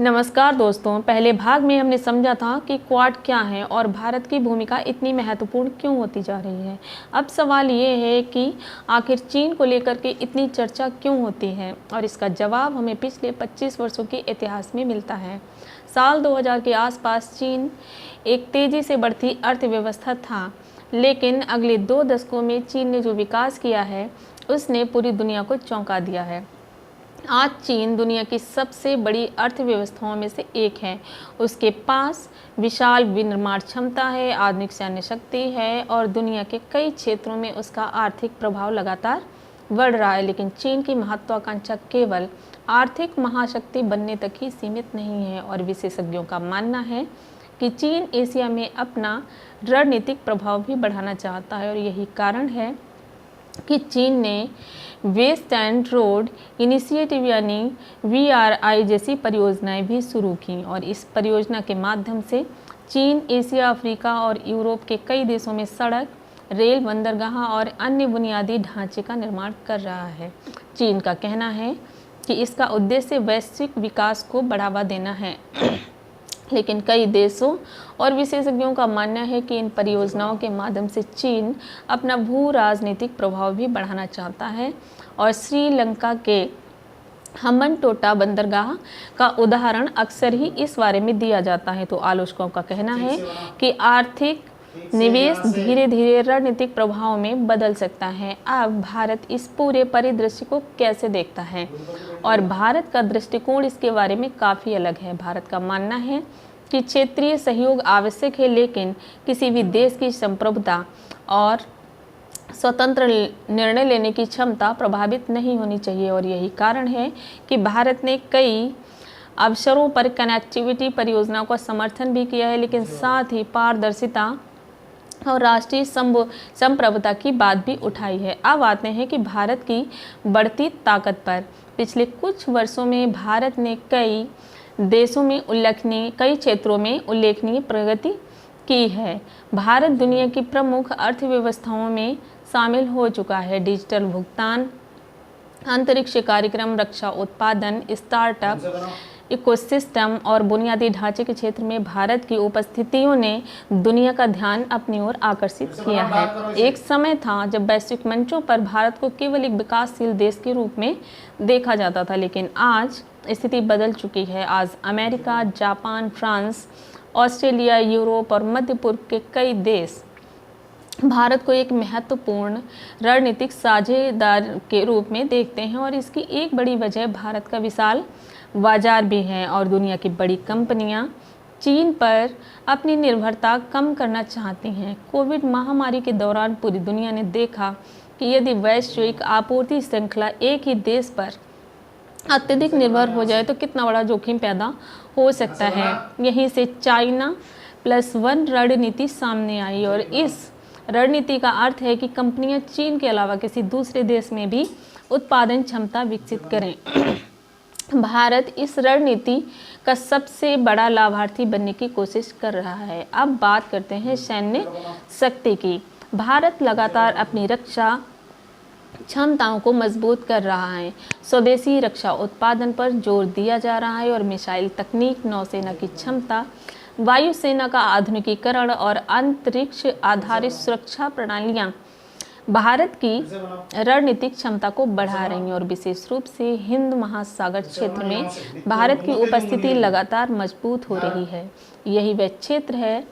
नमस्कार दोस्तों, पहले भाग में हमने समझा था कि क्वाड क्या है और भारत की भूमिका इतनी महत्वपूर्ण क्यों होती जा रही है। अब सवाल ये है कि आखिर चीन को लेकर के इतनी चर्चा क्यों होती है, और इसका जवाब हमें पिछले 25 वर्षों के इतिहास में मिलता है। साल 2000 के आसपास चीन एक तेज़ी से बढ़ती अर्थव्यवस्था था, लेकिन अगले 2 दशकों में चीन ने जो विकास किया है उसने पूरी दुनिया को चौंका दिया है। आज चीन दुनिया की सबसे बड़ी अर्थव्यवस्थाओं में से एक है। उसके पास विशाल विनिर्माण क्षमता है, आधुनिक सैन्य शक्ति है और दुनिया के कई क्षेत्रों में उसका आर्थिक प्रभाव लगातार बढ़ रहा है। लेकिन चीन की महत्वाकांक्षा केवल आर्थिक महाशक्ति बनने तक ही सीमित नहीं है और विशेषज्ञों का मानना है कि चीन एशिया में अपना रणनीतिक प्रभाव भी बढ़ाना चाहता है। और यही कारण है कि चीन ने वेस्ट एंड रोड इनिशिएटिव यानी VRI जैसी परियोजनाएं भी शुरू की, और इस परियोजना के माध्यम से चीन एशिया, अफ्रीका और यूरोप के कई देशों में सड़क, रेल, बंदरगाह और अन्य बुनियादी ढांचे का निर्माण कर रहा है। चीन का कहना है कि इसका उद्देश्य वैश्विक विकास को बढ़ावा देना है, लेकिन कई देशों और विशेषज्ञों का मानना है कि इन परियोजनाओं के माध्यम से चीन अपना भू राजनीतिक प्रभाव भी बढ़ाना चाहता है। और श्रीलंका के हम्बनटोटा बंदरगाह का उदाहरण अक्सर ही इस बारे में दिया जाता है। तो आलोचकों का कहना है कि आर्थिक निवेश धीरे धीरे रणनीतिक प्रभाव में बदल सकता है। अब भारत इस पूरे परिदृश्य को कैसे देखता है, और भारत का दृष्टिकोण इसके बारे में काफ़ी अलग है। भारत का मानना है कि क्षेत्रीय सहयोग आवश्यक है, लेकिन किसी भी देश की संप्रभुता और स्वतंत्र निर्णय लेने की क्षमता प्रभावित नहीं होनी चाहिए। और यही कारण है कि भारत ने कई अवसरों पर कनेक्टिविटी परियोजनाओं का समर्थन भी किया है, लेकिन साथ ही पारदर्शिता और राष्ट्रीय संप्रभुता की बात भी उठाई है। अब आते हैं कि भारत की बढ़ती ताकत पर। पिछले कुछ वर्षों में भारत ने कई क्षेत्रों में उल्लेखनीय प्रगति की है। भारत दुनिया की प्रमुख अर्थव्यवस्थाओं में शामिल हो चुका है। डिजिटल भुगतान, अंतरिक्ष कार्यक्रम, रक्षा उत्पादन, स्टार्टअप इकोसिस्टम और बुनियादी ढांचे के क्षेत्र में भारत की उपस्थितियों ने दुनिया का ध्यान अपनी ओर आकर्षित किया है। एक समय था जब वैश्विक मंचों पर भारत को केवल एक विकासशील देश के रूप में देखा जाता था, लेकिन आज स्थिति बदल चुकी है। आज America, Japan, France, Australia, Europe और मध्य पूर्व के कई देश भारत को एक महत्वपूर्ण रणनीतिक साझेदार के रूप में देखते हैं, और इसकी एक बड़ी वजह भारत का विशाल बाजार भी है। और दुनिया की बड़ी कंपनियां चीन पर अपनी निर्भरता कम करना चाहती हैं। कोविड महामारी के दौरान पूरी दुनिया ने देखा कि यदि वैश्विक आपूर्ति श्रृंखला एक ही देश पर अत्यधिक निर्भर हो जाए तो कितना बड़ा जोखिम पैदा हो सकता है। यहीं से चाइना +1 रणनीति सामने आई, और इस रणनीति का अर्थ है कि कंपनियां चीन के अलावा किसी दूसरे देश में भी उत्पादन क्षमता विकसित करें। भारत इस रणनीति का सबसे बड़ा लाभार्थी बनने की कोशिश कर रहा है। अब बात करते हैं सैन्य शक्ति की। भारत लगातार अपनी रक्षा क्षमताओं को मजबूत कर रहा है। स्वदेशी रक्षा उत्पादन पर जोर दिया जा रहा है, और मिसाइल तकनीक, नौसेना की क्षमता, वायुसेना का आधुनिकीकरण और अंतरिक्ष आधारित सुरक्षा प्रणालियां भारत की रणनीतिक क्षमता को बढ़ा रही हैं। और विशेष रूप से हिंद महासागर क्षेत्र में भारत की उपस्थिति लगातार मजबूत हो रही है। यही वह क्षेत्र है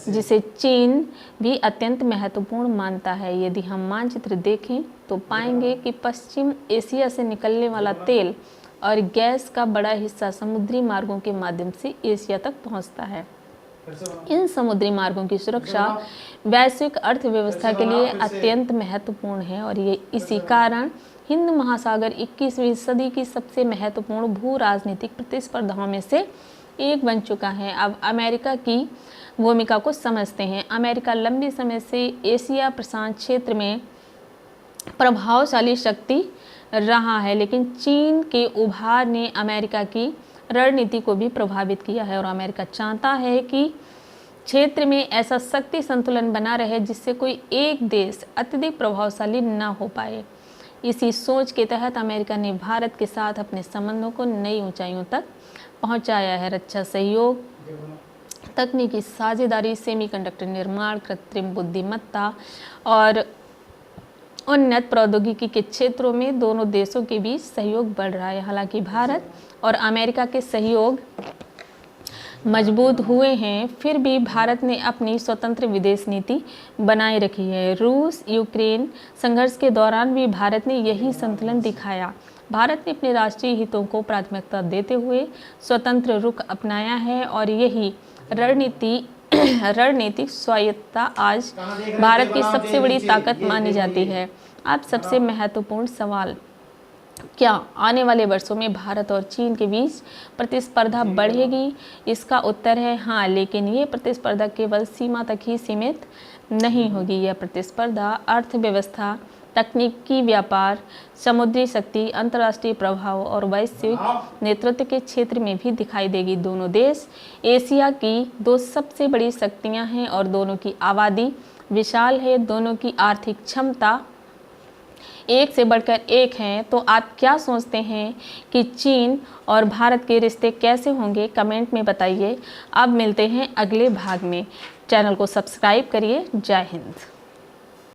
जिसे चीन भी अत्यंत महत्वपूर्ण मानता है। यदि हम मानचित्र देखें तो पाएंगे कि पश्चिम एशिया से निकलने वाला तेल और गैस का बड़ा हिस्सा समुद्री मार्गों के माध्यम से एशिया तक पहुंचता है। इन समुद्री मार्गों की सुरक्षा वैश्विक अर्थव्यवस्था के लिए अत्यंत महत्वपूर्ण है, और ये इसी कारण हिंद महासागर 21वीं सदी की सबसे महत्वपूर्ण भू राजनीतिक प्रतिस्पर्धाओं में से एक बन चुका है। अब अमेरिका की भूमिका को समझते हैं। अमेरिका लंबे समय से एशिया प्रशांत क्षेत्र में प्रभावशाली शक्ति रहा है, लेकिन चीन के उभार ने अमेरिका की रणनीति को भी प्रभावित किया है। और अमेरिका चाहता है कि क्षेत्र में ऐसा शक्ति संतुलन बना रहे जिससे कोई एक देश अत्यधिक प्रभावशाली न हो पाए। इसी सोच के तहत अमेरिका ने भारत के साथ अपने संबंधों को नई ऊंचाइयों तक पहुंचाया है। रक्षा सहयोग, तकनीकी साझेदारी, सेमीकंडक्टर निर्माण, कृत्रिम बुद्धिमत्ता और उन्नत प्रौद्योगिकी के क्षेत्रों में दोनों देशों के बीच सहयोग बढ़ रहा है। हालांकि भारत और अमेरिका के सहयोग मजबूत हुए हैं, फिर भी भारत ने अपनी स्वतंत्र विदेश नीति बनाए रखी है। रूस यूक्रेन संघर्ष के दौरान भी भारत ने यही संतुलन दिखाया। भारत ने अपने राष्ट्रीय हितों को प्राथमिकता देते हुए स्वतंत्र रुख अपनाया है और यही रणनीतिक स्वायत्तता आज भारत की सबसे बड़ी ताकत मानी जाती है। अब सबसे महत्वपूर्ण सवाल, क्या आने वाले वर्षों में भारत और चीन के बीच प्रतिस्पर्धा बढ़ेगी? इसका उत्तर है हाँ, लेकिन ये प्रतिस्पर्धा केवल सीमा तक ही सीमित नहीं होगी। यह प्रतिस्पर्धा अर्थव्यवस्था, तकनीकी व्यापार, समुद्री शक्ति, अंतर्राष्ट्रीय प्रभाव और वैश्विक नेतृत्व के क्षेत्र में भी दिखाई देगी। दोनों देश एशिया की दो सबसे बड़ी शक्तियां हैं और दोनों की आबादी विशाल है, दोनों की आर्थिक क्षमता एक से बढ़कर एक हैं। तो आप क्या सोचते हैं कि चीन और भारत के रिश्ते कैसे होंगे? कमेंट में बताइए। अब मिलते हैं अगले भाग में। चैनल को सब्सक्राइब करिए। जय हिंद।